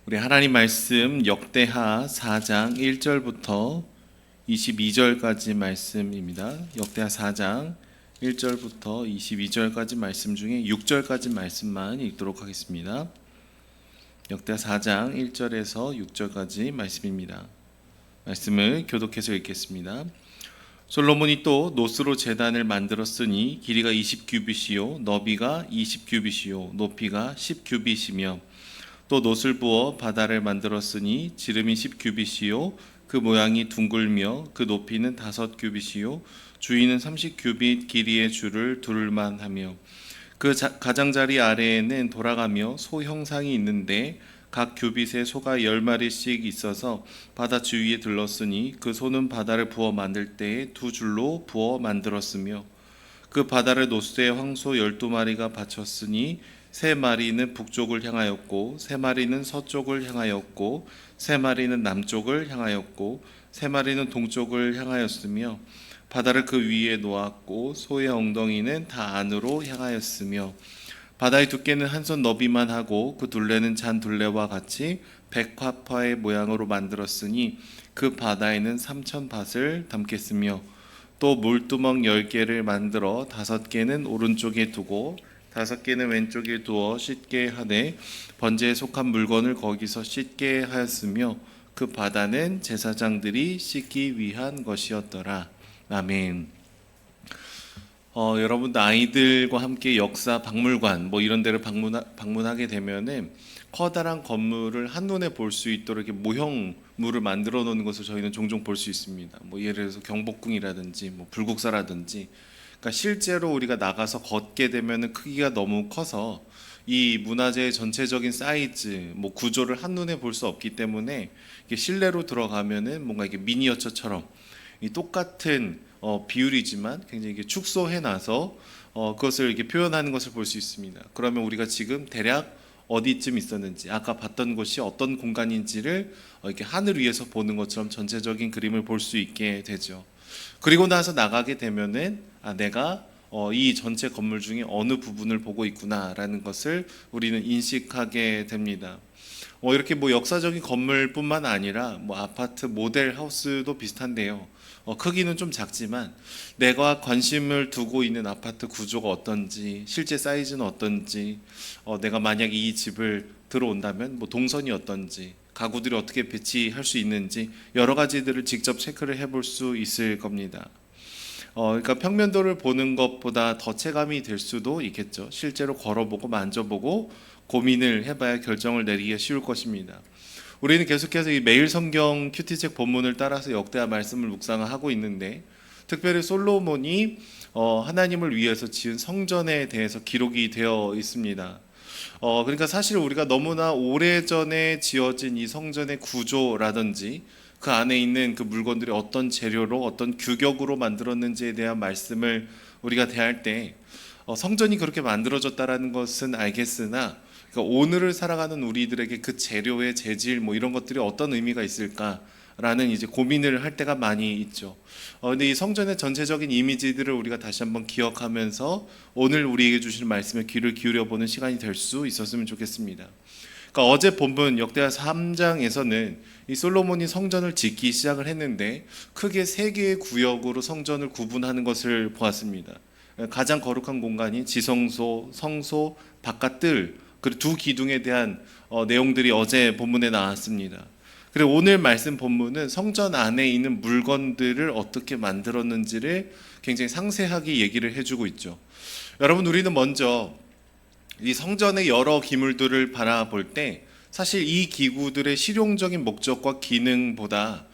우리 하나님 말씀 역대하 4장 1절부터 22절까지 말씀입니다. 역대하 4장 1절부터 22절까지 말씀 중에 6절까지 말씀만 읽도록 하겠습니다. 역대하 4장 1절에서 6절까지 말씀입니다. 말씀을 교독해서 읽겠습니다. 솔로몬이 또 노스로 제단을 만들었으니 길이가 20규빗이요 너비가 20규빗이요 높이가 10규빗이며 또 놋을 부어 바다를 만들었으니 지름이 10규빗이요 그 모양이 둥글며 그 높이는 5규빗이요 주위는 30규빗 길이의 줄을 둘만 하며 그 가장자리 아래에는 돌아가며 소 형상이 있는데 각 규빗에 소가 10마리씩 있어서 바다 주위에 들렀으니 그 소는 바다를 부어 만들 때에 두 줄로 부어 만들었으며 그 바다를 노스에 황소 12마리가 바쳤으니 3마리는 북쪽을 향하였고 3마리는 서쪽을 향하였고 3마리는 남쪽을 향하였고 3마리는 동쪽을 향하였으며 바다를 그 위에 놓았고 소의 엉덩이는 다 안으로 향하였으며 바다의 두께는 한 손 너비만 하고 그 둘레는 잔 둘레와 같이 백화파의 모양으로 만들었으니 그 바다에는 3,000밭을 담겠으며 또 물두멍 10개를 만들어 5개는 오른쪽에 두고 5개는 왼쪽에 두어 씻게 하되 번제에 속한 물건을 거기서 씻게 하였으며 그 바다는 제사장들이 씻기 위한 것이었더라. 아멘. 여러분들 아이들과 함께 역사 박물관 뭐 이런 데를 방문하게 되면은 커다란 건물을 한눈에 볼 수 있도록 이렇게 모형물을 만들어 놓는 것을 저희는 종종 볼 수 있습니다. 뭐 예를 들어서 경복궁이라든지 뭐 불국사라든지. 그러니까 실제로 우리가 나가서 걷게 되면은 크기가 너무 커서 이 문화재의 전체적인 사이즈, 뭐 구조를 한눈에 볼 수 없기 때문에 이게 실내로 들어가면은 뭔가 이게 미니어처처럼 이 똑같은 비율이지만 굉장히 이게 축소해놔서 그것을 이렇게 표현하는 것을 볼 수 있습니다. 그러면 우리가 지금 대략 어디쯤 있었는지, 아까 봤던 곳이 어떤 공간인지를 이렇게 하늘 위에서 보는 것처럼 전체적인 그림을 볼 수 있게 되죠. 그리고 나서 나가게 되면은 내가 이 전체 건물 중에 어느 부분을 보고 있구나라는 것을 우리는 인식하게 됩니다. 이렇게 뭐 역사적인 건물뿐만 아니라 뭐 아파트 모델 하우스도 비슷한데요. 크기는 좀 작지만 내가 관심을 두고 있는 아파트 구조가 어떤지, 실제 사이즈는 어떤지, 내가 만약 이 집을 들어온다면 뭐 동선이 어떤지, 가구들이 어떻게 배치할 수 있는지 여러 가지들을 직접 체크를 해볼 수 있을 겁니다. 그러니까 평면도를 보는 것보다 더 체감이 될 수도 있겠죠. 실제로 걸어보고 만져보고 고민을 해봐야 결정을 내리기가 쉬울 것입니다. 우리는 계속해서 이 매일 성경 큐티책 본문을 따라서 역대하 말씀을 묵상하고 있는데 특별히 솔로몬이 하나님을 위해서 지은 성전에 대해서 기록이 되어 있습니다. 그러니까 사실 우리가 너무나 오래전에 지어진 이 성전의 구조라든지 그 안에 있는 그 물건들이 어떤 재료로 어떤 규격으로 만들었는지에 대한 말씀을 우리가 대할 때 성전이 그렇게 만들어졌다라는 것은 알겠으나 그러니까 오늘을 살아가는 우리들에게 그 재료의 재질 뭐 이런 것들이 어떤 의미가 있을까라는 이제 고민을 할 때가 많이 있죠. 근데 이 성전의 전체적인 이미지들을 우리가 다시 한번 기억하면서 오늘 우리에게 주시는 말씀에 귀를 기울여 보는 시간이 될 수 있었으면 좋겠습니다. 그러니까 어제 본문 역대하 3장에서는 이 솔로몬이 성전을 짓기 시작을 했는데 크게 3개의 구역으로 성전을 구분하는 것을 보았습니다. 가장 거룩한 공간이 지성소, 성소, 바깥뜰 그리고 두 기둥에 대한 내용들이 어제 본문에 나왔습니다. 그리고 오늘 말씀 본문은 성전 안에 있는 물건들을 어떻게 만들었는지를 굉장히 상세하게 얘기를 해주고 있죠. 여러분 우리는 먼저 이 성전의 여러 기물들을 바라볼 때 사실 이 기구들의 실용적인 목적과 기능보다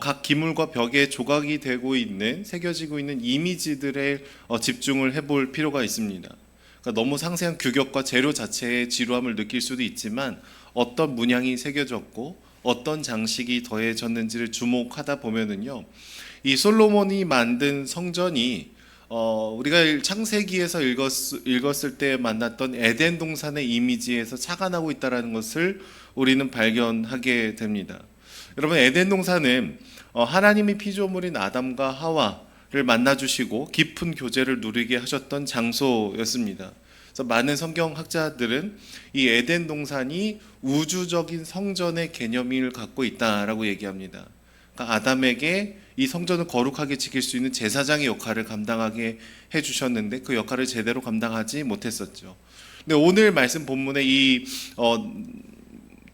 각 기물과 벽에 조각이 되고 있는 새겨지고 있는 이미지들에 집중을 해볼 필요가 있습니다. 그러니까 너무 상세한 규격과 재료 자체의 지루함을 느낄 수도 있지만 어떤 문양이 새겨졌고 어떤 장식이 더해졌는지를 주목하다 보면은요, 이 솔로몬이 만든 성전이 우리가 창세기에서 읽었을 때 만났던 에덴 동산의 이미지에서 착안하고 있다는 것을 우리는 발견하게 됩니다. 여러분 에덴 동산은 하나님이 피조물인 아담과 하와를 만나주시고 깊은 교제를 누리게 하셨던 장소였습니다. 그래서 많은 성경학자들은 이 에덴 동산이 우주적인 성전의 개념을 갖고 있다라고 얘기합니다. 그러니까 아담에게 이 성전을 거룩하게 지킬 수 있는 제사장의 역할을 감당하게 해주셨는데 그 역할을 제대로 감당하지 못했었죠. 근데 오늘 말씀 본문의 이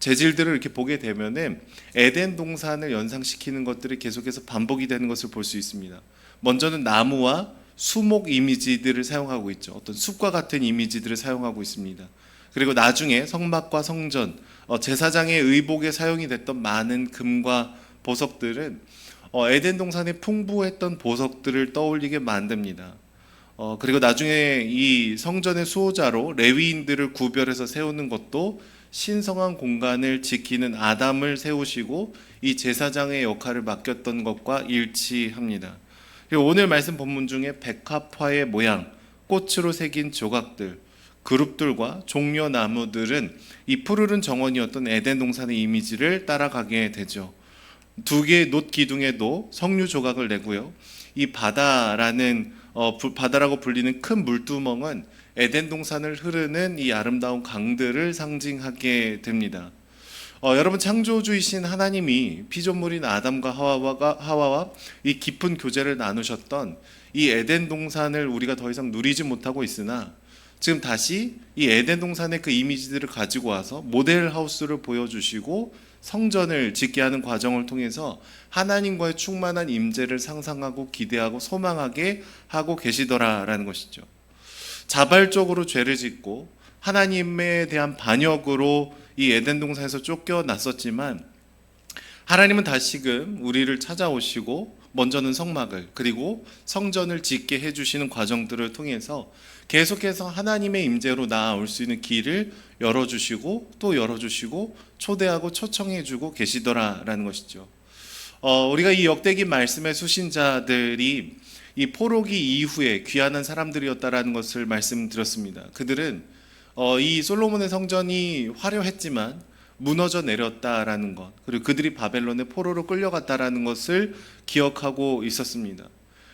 재질들을 이렇게 보게 되면은 에덴 동산을 연상시키는 것들이 계속해서 반복이 되는 것을 볼 수 있습니다. 먼저는 나무와 수목 이미지들을 사용하고 있죠. 어떤 숲과 같은 이미지들을 사용하고 있습니다. 그리고 나중에 성막과 성전, 제사장의 의복에 사용이 됐던 많은 금과 보석들은 에덴 동산의 풍부했던 보석들을 떠올리게 만듭니다. 그리고 나중에 이 성전의 수호자로 레위인들을 구별해서 세우는 것도 신성한 공간을 지키는 아담을 세우시고 이 제사장의 역할을 맡겼던 것과 일치합니다. 그리고 오늘 말씀 본문 중에 백합화의 모양, 꽃으로 새긴 조각들, 그룹들과 종려나무들은 이 푸르른 정원이었던 에덴 동산의 이미지를 따라가게 되죠. 두 개의 놋 기둥에도 석류 조각을 내고요. 이 바다라고 불리는 큰 물두멍은 에덴 동산을 흐르는 이 아름다운 강들을 상징하게 됩니다. 여러분, 창조주이신 하나님이 피조물인 아담과 하와와 이 깊은 교제를 나누셨던 이 에덴 동산을 우리가 더 이상 누리지 못하고 있으나 지금 다시 이 에덴 동산의 그 이미지들을 가지고 와서 모델 하우스를 보여주시고 성전을 짓게 하는 과정을 통해서 하나님과의 충만한 임재를 상상하고 기대하고 소망하게 하고 계시더라라는 것이죠. 자발적으로 죄를 짓고 하나님에 대한 반역으로 이 에덴 동산에서 쫓겨났었지만 하나님은 다시금 우리를 찾아오시고 먼저는 성막을 그리고 성전을 짓게 해주시는 과정들을 통해서 계속해서 하나님의 임재로 나아올 수 있는 길을 열어주시고 또 열어주시고 초대하고 초청해주고 계시더라라는 것이죠. 우리가 이 역대기 말씀의 수신자들이 이 포로기 이후에 귀환한 사람들이었다라는 것을 말씀드렸습니다. 그들은 이 솔로몬의 성전이 화려했지만 무너져 내렸다라는 것, 그리고 그들이 바벨론의 포로로 끌려갔다라는 것을 기억하고 있었습니다.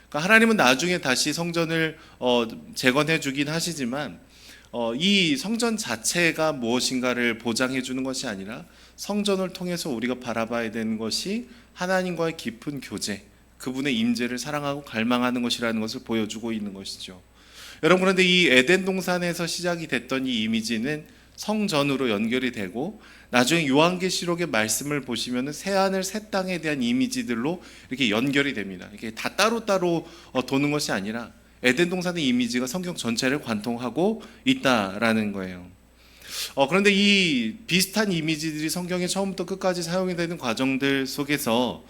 그러니까 하나님은 나중에 다시 성전을 재건해 주긴 하시지만 이 성전 자체가 무엇인가를 보장해 주는 것이 아니라 성전을 통해서 우리가 바라봐야 되는 것이 하나님과의 깊은 교제, 그분의 임재를 사랑하고 갈망하는 것이라는 것을 보여주고 있는 것이죠. 여러분, 그런데 이 에덴 동산에서 시작이 됐던 이 이미지는 성전으로 연결이 되고 나중에 요한계시록의 말씀을 보시면 새하늘 새 땅에 대한 이미지들로 이렇게 연결이 됩니다. 이게 다 따로따로 도는 것이 아니라 에덴 동산의 이미지가 성경 전체를 관통하고 있다라는 거예요. 그런데 이 비슷한 이미지들이 성경에 처음부터 끝까지 사용이 되는 과정들 속에서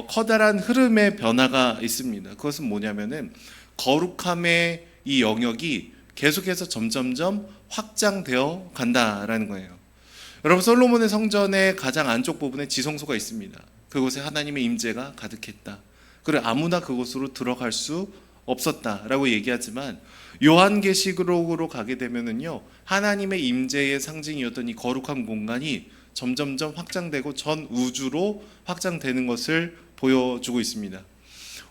커다란 흐름의 변화가 있습니다. 그것은 뭐냐면은 거룩함의 이 영역이 계속해서 점점점 확장되어 간다라는 거예요. 여러분, 솔로몬의 성전의 가장 안쪽 부분에 지성소가 있습니다. 그곳에 하나님의 임재가 가득했다. 그리고 아무나 그곳으로 들어갈 수 없었다라고 얘기하지만 요한계시록으로 가게 되면은요, 하나님의 임재의 상징이었던 이 거룩한 공간이 점점점 확장되고 전 우주로 확장되는 것을 보여주고 있습니다.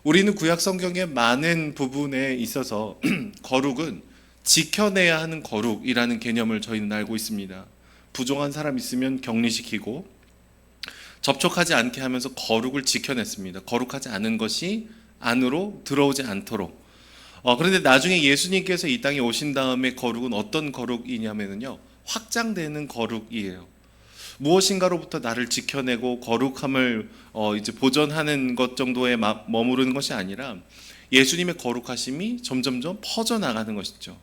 우리는 구약 성경의 많은 부분에 있어서 거룩은 지켜내야 하는 거룩이라는 개념을 저희는 알고 있습니다. 부정한 사람 있으면 격리시키고 접촉하지 않게 하면서 거룩을 지켜냈습니다. 거룩하지 않은 것이 안으로 들어오지 않도록. 그런데 나중에 예수님께서 이 땅에 오신 다음에 거룩은 어떤 거룩이냐면요, 확장되는 거룩이에요. 무엇인가로부터 나를 지켜내고 거룩함을 이제 보존하는 것 정도에 머무르는 것이 아니라 예수님의 거룩하심이 점점점 퍼져나가는 것이죠.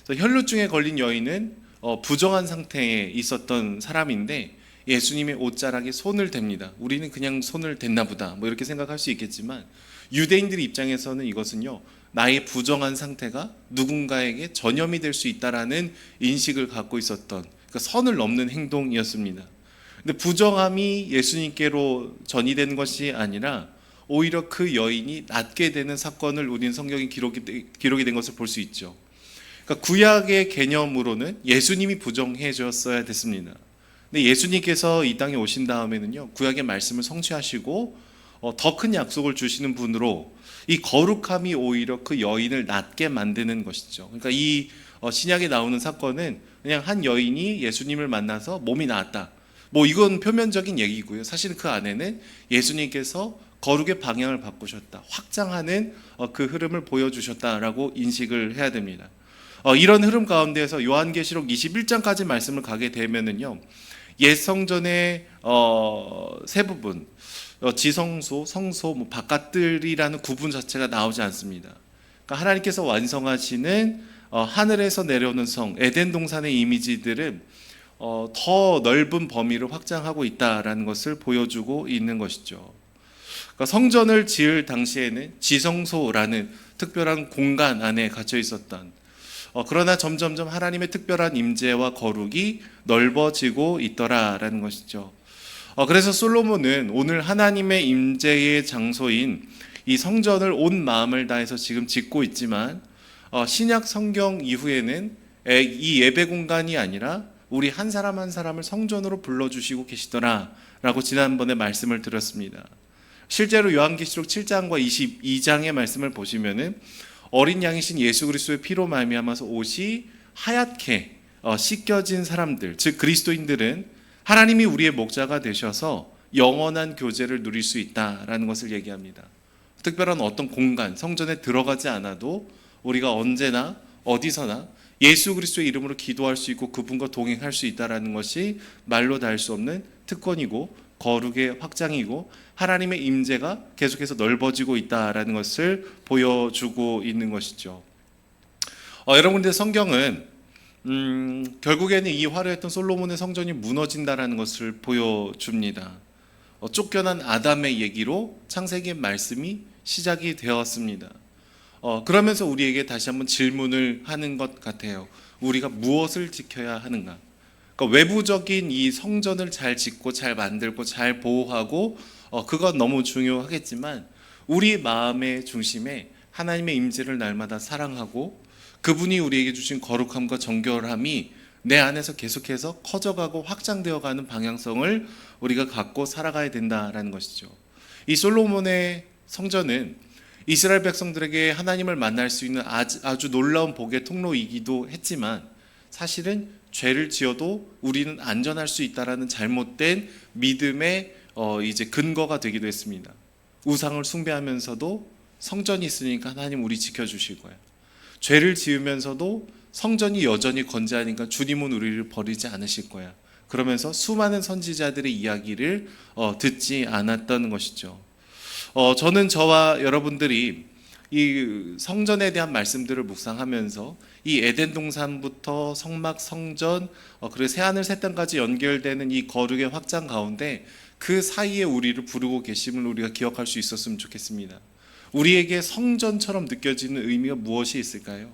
혈루증에 걸린 여인은 부정한 상태에 있었던 사람인데 예수님의 옷자락에 손을 댑니다. 우리는 그냥 손을 댔나 보다 뭐 이렇게 생각할 수 있겠지만 유대인들 입장에서는 이것은요, 나의 부정한 상태가 누군가에게 전염이 될 수 있다라는 인식을 갖고 있었던, 그러니까 선을 넘는 행동이었습니다. 근데 부정함이 예수님께로 전이된 것이 아니라 오히려 그 여인이 낫게 되는 사건을 우리는 성경에 기록이 된 것을 볼 수 있죠. 그러니까 구약의 개념으로는 예수님이 부정해 줬어야 됐습니다. 근데 예수님께서 이 땅에 오신 다음에는요, 구약의 말씀을 성취하시고 더 큰 약속을 주시는 분으로 이 거룩함이 오히려 그 여인을 낫게 만드는 것이죠. 그러니까 이 신약에 나오는 사건은 그냥 한 여인이 예수님을 만나서 몸이 나았다. 뭐 이건 표면적인 얘기고요. 사실은 그 안에는 예수님께서 거룩의 방향을 바꾸셨다, 확장하는 그 흐름을 보여주셨다라고 인식을 해야 됩니다. 이런 흐름 가운데에서 요한계시록 21장까지 말씀을 가게 되면은요, 옛 성전의 세 부분, 지성소, 성소, 뭐 바깥들이라는 구분 자체가 나오지 않습니다. 그러니까 하나님께서 완성하시는 하늘에서 내려오는 성, 에덴 동산의 이미지들은 더 넓은 범위를 확장하고 있다라는 것을 보여주고 있는 것이죠. 그러니까 성전을 지을 당시에는 지성소라는 특별한 공간 안에 갇혀 있었던, 그러나 점점점 하나님의 특별한 임재와 거룩이 넓어지고 있더라라는 것이죠. 그래서 솔로몬은 오늘 하나님의 임재의 장소인 이 성전을 온 마음을 다해서 지금 짓고 있지만, 신약 성경 이후에는 이 예배 공간이 아니라 우리 한 사람 한 사람을 성전으로 불러주시고 계시더라라고 지난번에 말씀을 드렸습니다. 실제로 요한계시록 7장과 22장의 말씀을 보시면은 어린 양이신 예수 그리스도의 피로 말미암아서 옷이 하얗게 씻겨진 사람들, 즉 그리스도인들은 하나님이 우리의 목자가 되셔서 영원한 교제를 누릴 수 있다라는 것을 얘기합니다. 특별한 어떤 공간, 성전에 들어가지 않아도 우리가 언제나 어디서나 예수 그리스도의 이름으로 기도할 수 있고 그분과 동행할 수 있다라는 것이 말로 다 할 수 없는 특권이고 거룩의 확장이고 하나님의 임재가 계속해서 넓어지고 있다라는 것을 보여주고 있는 것이죠. 여러분, 근데 성경은 결국에는 이 화려했던 솔로몬의 성전이 무너진다라는 것을 보여줍니다. 쫓겨난 아담의 얘기로 창세기의 말씀이 시작이 되었습니다. 그러면서 우리에게 다시 한번 질문을 하는 것 같아요. 우리가 무엇을 지켜야 하는가? 그러니까 외부적인 이 성전을 잘 짓고 잘 만들고 잘 보호하고 그건 너무 중요하겠지만, 우리 마음의 중심에 하나님의 임재를 날마다 사랑하고 그분이 우리에게 주신 거룩함과 정결함이 내 안에서 계속해서 커져가고 확장되어가는 방향성을 우리가 갖고 살아가야 된다라는 것이죠. 이 솔로몬의 성전은 이스라엘 백성들에게 하나님을 만날 수 있는 아주 놀라운 복의 통로이기도 했지만, 사실은 죄를 지어도 우리는 안전할 수 있다라는 잘못된 믿음의 이제 근거가 되기도 했습니다. 우상을 숭배하면서도 성전이 있으니까 하나님 우리 지켜주실 거야. 죄를 지으면서도 성전이 여전히 건재하니까 주님은 우리를 버리지 않으실 거야. 그러면서 수많은 선지자들의 이야기를 듣지 않았던 것이죠. 저는 저와 여러분들이 이 성전에 대한 말씀들을 묵상하면서 이 에덴 동산부터 성막, 성전, 그리고 새하늘 새 땅까지 연결되는 이 거룩의 확장 가운데 그 사이에 우리를 부르고 계심을 우리가 기억할 수 있었으면 좋겠습니다. 우리에게 성전처럼 느껴지는 의미가 무엇이 있을까요?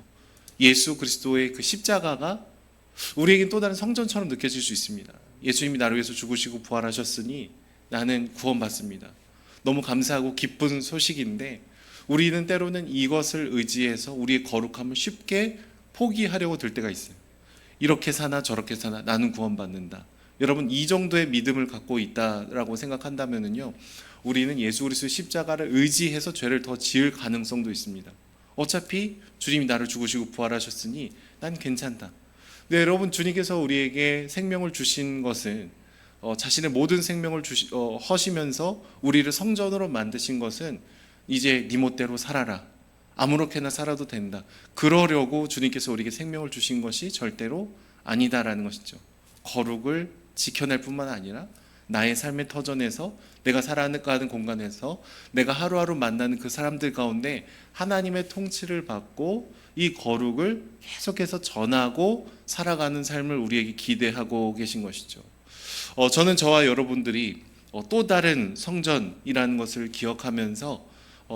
예수 그리스도의 그 십자가가 우리에겐 또 다른 성전처럼 느껴질 수 있습니다. 예수님이 나를 위해서 죽으시고 부활하셨으니 나는 구원받습니다. 너무 감사하고 기쁜 소식인데, 우리는 때로는 이것을 의지해서 우리의 거룩함을 쉽게 포기하려고 들 때가 있어요. 이렇게 사나 저렇게 사나 나는 구원받는다. 여러분, 이 정도의 믿음을 갖고 있다라고 생각한다면요, 우리는 예수 그리스도의 십자가를 의지해서 죄를 더 지을 가능성도 있습니다. 어차피 주님이 나를 죽으시고 부활하셨으니 난 괜찮다. 네, 여러분, 주님께서 우리에게 생명을 주신 것은 자신의 모든 생명을 허시면서 우리를 성전으로 만드신 것은 이제 네 멋대로 살아라, 아무렇게나 살아도 된다, 그러려고 주님께서 우리에게 생명을 주신 것이 절대로 아니다라는 것이죠. 거룩을 지켜낼 뿐만 아니라 나의 삶의 터전에서, 내가 살아가는 공간에서, 내가 하루하루 만나는 그 사람들 가운데 하나님의 통치를 받고 이 거룩을 계속해서 전하고 살아가는 삶을 우리에게 기대하고 계신 것이죠. 저는 저와 여러분들이 또 다른 성전이라는 것을 기억하면서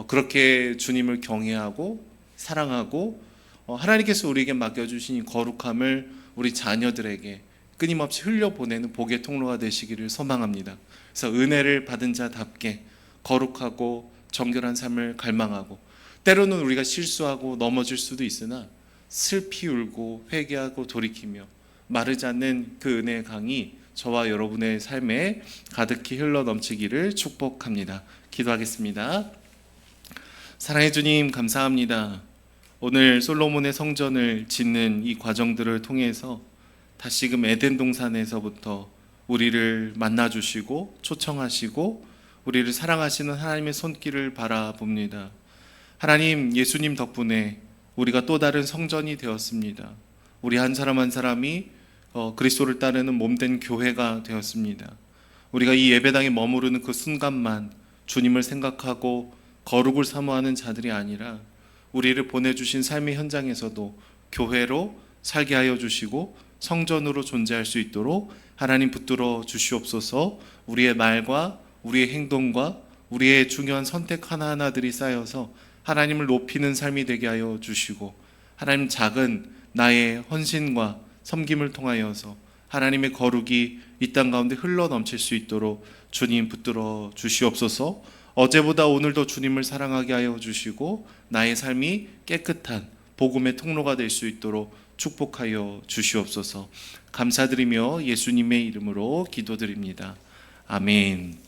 그렇게 주님을 경외하고 사랑하고 하나님께서 우리에게 맡겨주신 이 거룩함을 우리 자녀들에게 끊임없이 흘려보내는 복의 통로가 되시기를 소망합니다. 그래서 은혜를 받은 자답게 거룩하고 정결한 삶을 갈망하고, 때로는 우리가 실수하고 넘어질 수도 있으나 슬피 울고 회개하고 돌이키며 마르지 않는 그 은혜의 강이 저와 여러분의 삶에 가득히 흘러넘치기를 축복합니다. 기도하겠습니다. 사랑해 주님, 감사합니다. 오늘 솔로몬의 성전을 짓는 이 과정들을 통해서 다시금 에덴 동산에서부터 우리를 만나주시고 초청하시고 우리를 사랑하시는 하나님의 손길을 바라봅니다. 하나님, 예수님 덕분에 우리가 또 다른 성전이 되었습니다. 우리 한 사람 한 사람이 그리스도를 따르는 몸된 교회가 되었습니다. 우리가 이 예배당에 머무르는 그 순간만 주님을 생각하고 거룩을 사모하는 자들이 아니라 우리를 보내주신 삶의 현장에서도 교회로 살게 하여 주시고 성전으로 존재할 수 있도록 하나님 붙들어 주시옵소서. 우리의 말과 우리의 행동과 우리의 중요한 선택 하나하나들이 쌓여서 하나님을 높이는 삶이 되게 하여 주시고 하나님 작은 나의 헌신과 섬김을 통하여서 하나님의 거룩이 이 땅 가운데 흘러 넘칠 수 있도록 주님 붙들어 주시옵소서. 어제보다 오늘도 주님을 사랑하게 하여 주시고 나의 삶이 깨끗한 복음의 통로가 될 수 있도록 축복하여 주시옵소서. 감사드리며 예수님의 이름으로 기도드립니다. 아멘.